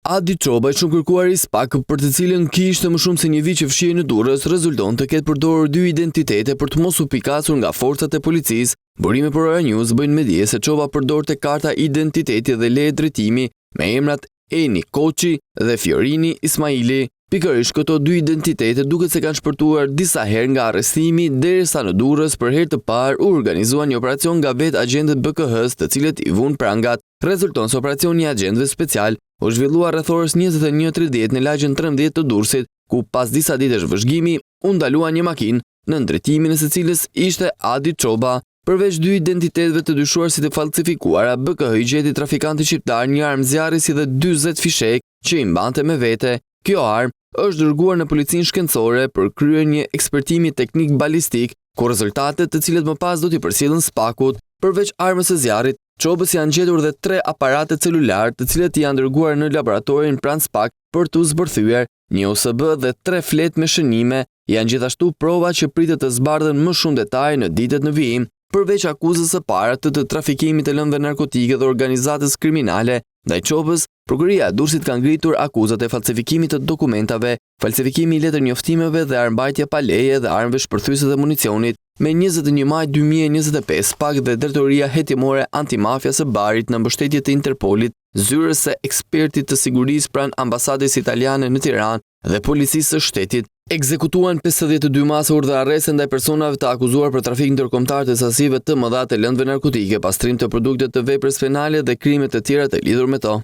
Adi Çoba, shumë kërkuar i SPAK, për të cilën kishte më shumë se një vit që fshihej në Durrës, rezulton të ketë përdorur dy identitete për të mos u pikasur nga forcat e policisë. Burime për Euronews bëjnë me dije se Çoba përdorte karta identiteti dhe leje drejtimi me emrat Eni Koçi dhe Fiorini Ismaili. Pikërisht këto dy identitete duket se kanë shpërtuar disa herë nga arrestimi, derisa në Durrës për herë të parë u organizua një operacion nga vetë agjentët BKH-s, të cilët i vunë prangat. Rezulton se operacioni i agjentëve special u zhvillua rreth orës 21:30 në lagjen 13 të Durrësit, ku pas disa ditësh vëzhgimi u ndalua një makinë në drejtimin e së cilës ishte Adi Çoba. Përveç dy identiteteve të dyshuar si të falsifikuara, BKH i gjeti trafikanti shqiptar një armë zjarri si dhe 40 fishek që i mbante me vete. Kjo armë është dërguar në policinë shkencore për kryer një ekspertimi teknik balistik, ku rezultatet të cilët më pas do t'i përcjellën SPAK-ut. Përveç armës së zjarrit, Çobës janë gjetur dhe 3 aparate celular, të cilët janë dërguar në laboratorin pranë SPAK për t'u zbërthyer, një USB dhe 3 fletë me shënime. Janë gjithashtu prova që pritet të zbardhen më shumë detaje në ditët në vijim. Përveç akuzës së parë të trafikimit të lëndëve narkotike dhe organizatës kriminale, ndaj Çobës, prokuroria e Durrësit ka ngritur akuzat e falsifikimit të dokumentave, falsifikimi i letër njoftimeve dhe armbajtje pa leje dhe armëve shpërthyese dhe municionit. Me 21 maj 2025, SPAK dhe Drejtoria Hetimore Antimafia së Barit në mbështetje të Interpolit, zyrës së ekspertit të sigurisë pranë ambasadës italiane në Tiranë dhe policisë së shtetit, ekzekutuan 52 masë dhe arreste ndaj personave të akuzuar për trafik ndërkombëtar të sasive të mëdha të lëndëve narkotike, pastrim të produkte të veprës penale dhe krime të tjera të lidhur me to.